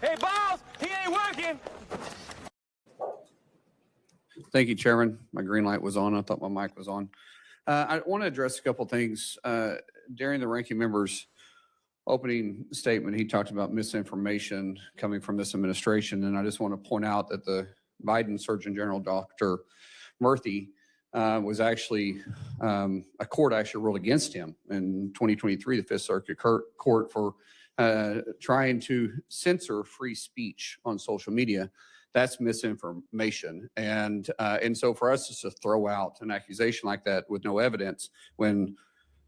Hey, boss, he ain't working. Thank you, Chairman. My green light was on. I thought my mic was on. I want to address a couple things. During the ranking member's opening statement, he talked about misinformation coming from this administration, and I just want to point out that the Biden Surgeon General, Dr. Murthy, was actually, a court actually ruled against him in 2023, the Fifth Circuit Court, for trying to censor free speech on social media. That's misinformation. And so for us just to throw out an accusation like that with no evidence when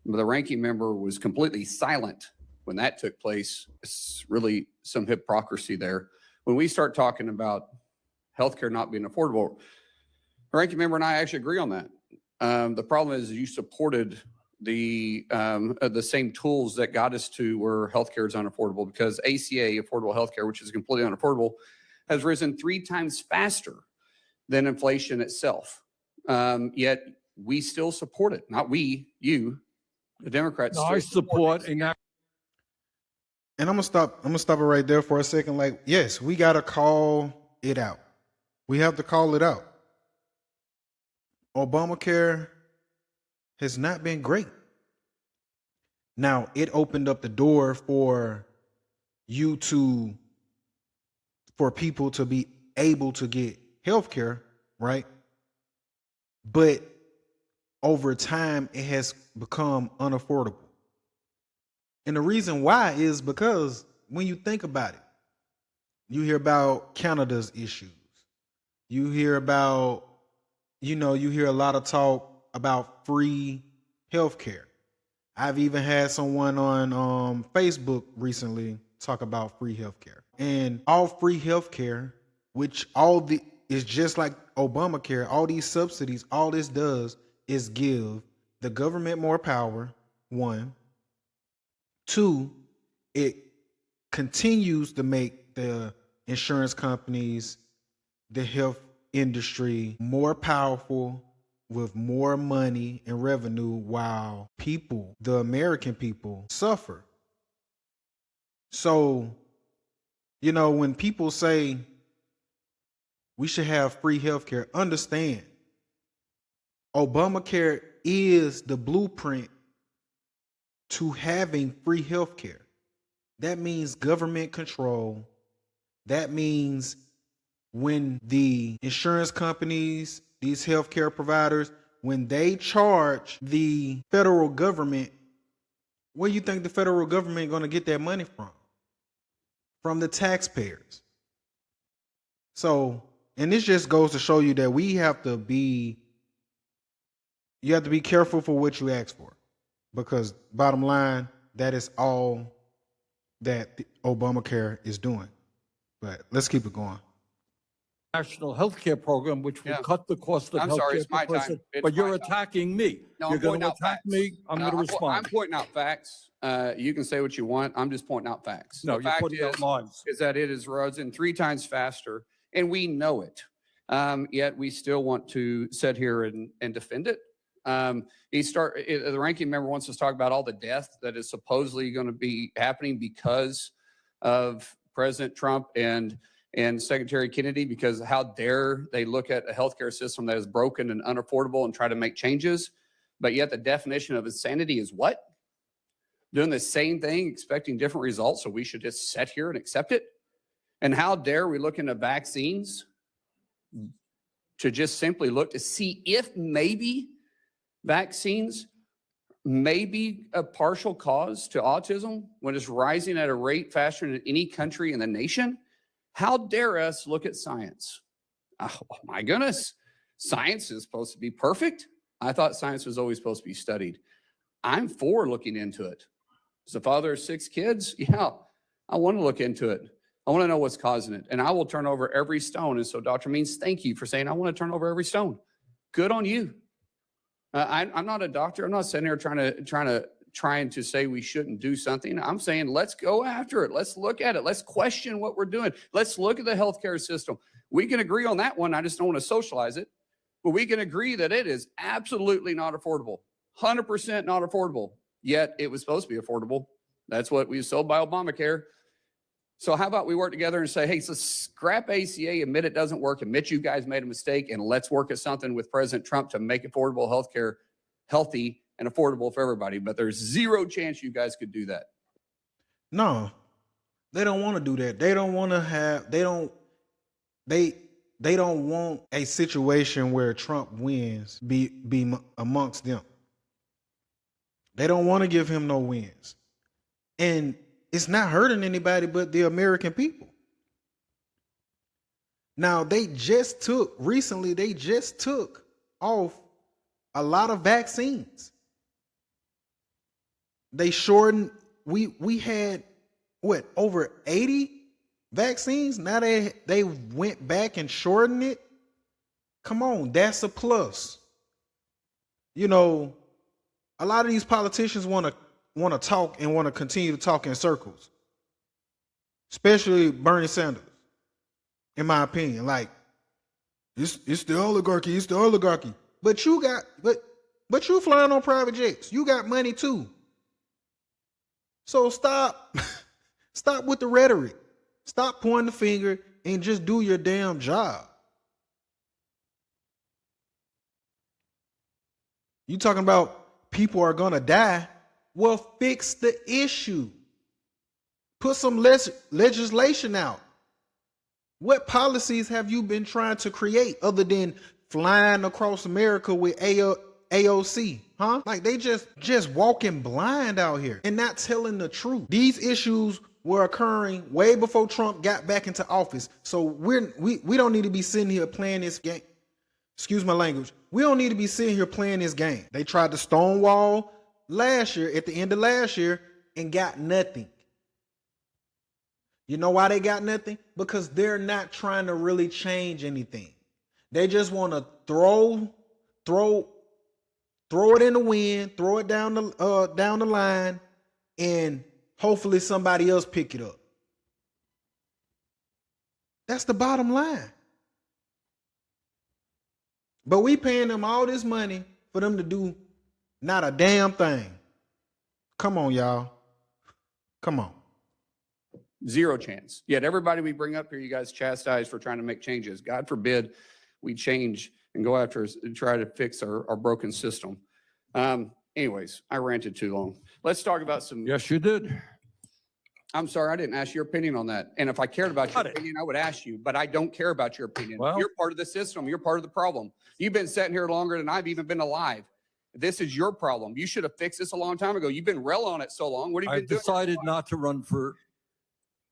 the ranking member was completely silent when that took place, it's really some hypocrisy there. When we start talking about healthcare not being affordable, the ranking member and I actually agree on that. The problem is you supported the same tools that got us to where healthcare is unaffordable, because ACA, affordable healthcare, which is completely unaffordable, has risen 3 times faster than inflation itself. Yet we still support it. Not we, you, the Democrats. No, I support And I'm gonna stop it right there for a second. Like, yes, we gotta call it out. We have to call it out. Obamacare has not been great. Now, it opened up the door for people to be able to get health care, right? But over time, it has become unaffordable. And the reason why is because when you think about it, you hear about Canada's issues. You hear about, you hear a lot of talk about free healthcare. I've even had someone on Facebook recently talk about free healthcare. And all free healthcare, which is just like Obamacare, all these subsidies, all this does is give the government more power, 1. 2, it continues to make the insurance companies, the health industry more powerful with more money and revenue, while people, the American people, suffer. So, when people say we should have free healthcare, understand Obamacare is the blueprint to having free healthcare. That means government control. That means when the insurance companies, these healthcare providers, when they charge the federal government, where do you think the federal government is going to get that money from? From the taxpayers. So, and this just goes to show you that you have to be careful for what you ask for, because bottom line, that is all that the Obamacare is doing. But let's keep it going. National health care program, which will cut the cost of health care. It's my time. But you're attacking me. No, you're going to attack me. I'm going to respond. I'm pointing out facts. You can say what you want. I'm just pointing out facts. No, the you're fact putting out lies. is that it is risen 3 times faster, and we know it. Yet we still want to sit here and defend it. The ranking member wants us to talk about all the death that is supposedly going to be happening because of President Trump and Secretary Kennedy, because how dare they look at a healthcare system that is broken and unaffordable and try to make changes. But yet the definition of insanity is what? Doing the same thing, expecting different results, so we should just sit here and accept it? And how dare we look into vaccines to just simply look to see if maybe vaccines may be a partial cause to autism when it's rising at a rate faster than any country in the nation? How dare us look at science? Oh my goodness. Science is supposed to be perfect. I thought science was always supposed to be studied. I'm for looking into it. As the father of 6 kids, yeah, I want to look into it. I want to know what's causing it. And I will turn over every stone. And so Dr. Means, thank you for saying I want to turn over every stone. Good on you. I'm not a doctor. I'm not sitting here trying to say we shouldn't do something. I'm saying let's go after it. Let's look at it. Let's question what we're doing. Let's look at the healthcare system. We can agree on that one. I just don't want to socialize it. But we can agree that it is absolutely not affordable. 100% not affordable. Yet it was supposed to be affordable. That's what we was sold by Obamacare. So how about we work together and say, hey, so scrap ACA, admit it doesn't work, admit you guys made a mistake, and let's work at something with President Trump to make affordable healthcare healthy and affordable for everybody. But there's zero chance you guys could do that. No, they don't want to do that. They don't want to have, they don't want a situation where Trump wins be amongst them. They don't want to give him no wins. And it's not hurting anybody but the American people. Now, they just took off a lot of vaccines. They shortened, we had what, over 80 vaccines? Now they went back and shortened it. Come on, that's a plus. You know, a lot of these politicians want to talk and want to continue to talk in circles, especially Bernie Sanders, in my opinion. Like, it's the oligarchy, it's the oligarchy. But you flying on private jets. You got money too. So stop with the rhetoric. Stop pointing the finger and just do your damn job. You talking about people are gonna die? Well, fix the issue. Put some legislation out. What policies have you been trying to create other than flying across America with AOC? Huh? Like, they just walking blind out here and not telling the truth. These issues were occurring way before Trump got back into office. So we don't need to be sitting here playing this game. Excuse my language. We don't need to be sitting here playing this game. They tried to stonewall last year, at the end of last year, and got nothing. You know why they got nothing? Because they're not trying to really change anything. They just want to throw it in the wind, throw it down the line, and hopefully somebody else pick it up. That's the bottom line. But we paying them all this money for them to do not a damn thing. Come on, y'all. Come on. Zero chance. Yet everybody we bring up here, you guys chastise for trying to make changes. God forbid we change and go after and try to fix our broken system. Anyways, I ranted too long. Let's talk about some. Yes, you did. I'm sorry, I didn't ask your opinion on that. And if I cared about your opinion, I would ask you, but I don't care about your opinion. Well, you're part of the system. You're part of the problem. You've been sitting here longer than I've even been alive. This is your problem. You should have fixed this a long time ago. You've been railing on it so long. What have you been doing? I decided not to run for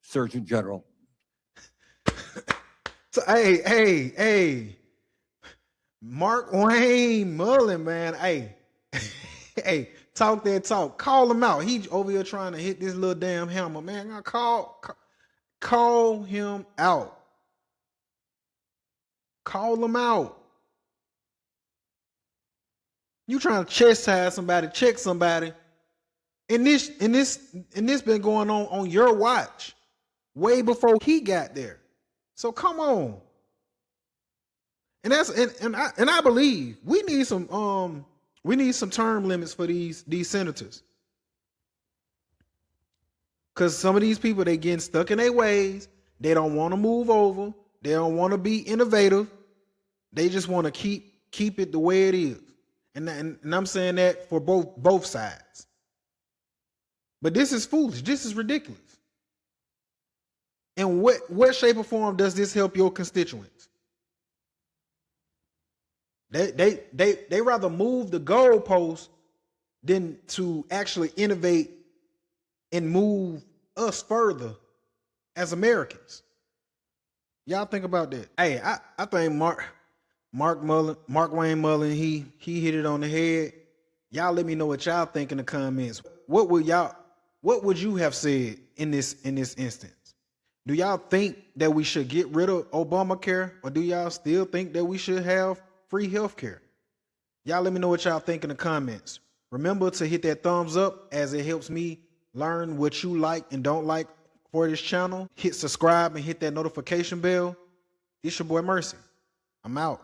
Surgeon General. So, hey, Markwayne Mullin, man. Hey, talk that talk. Call him out. He over here trying to hit this little damn hammer, man. Call him out. Call him out. You trying to chastise somebody, check somebody, and this been going on your watch, way before he got there. So come on. And I believe we need some term limits for these senators. Because some of these people, they getting stuck in their ways. They don't want to move over. They don't want to be innovative. They just want to keep it the way it is. And I'm saying that for both sides. But this is foolish. This is ridiculous. In what shape or form does this help your constituents? They rather move the goalposts than to actually innovate and move us further as Americans. Y'all think about that. Hey, I think Markwayne Mullin, he hit it on the head. Y'all let me know what y'all think in the comments. What would you have said in this instance? Do y'all think that we should get rid of Obamacare, or do y'all still think that we should have free healthcare? Y'all let me know what y'all think in the comments. Remember to hit that thumbs up, as it helps me learn what you like and don't like for this channel. Hit subscribe and hit that notification bell. It's your boy Mercy. I'm out.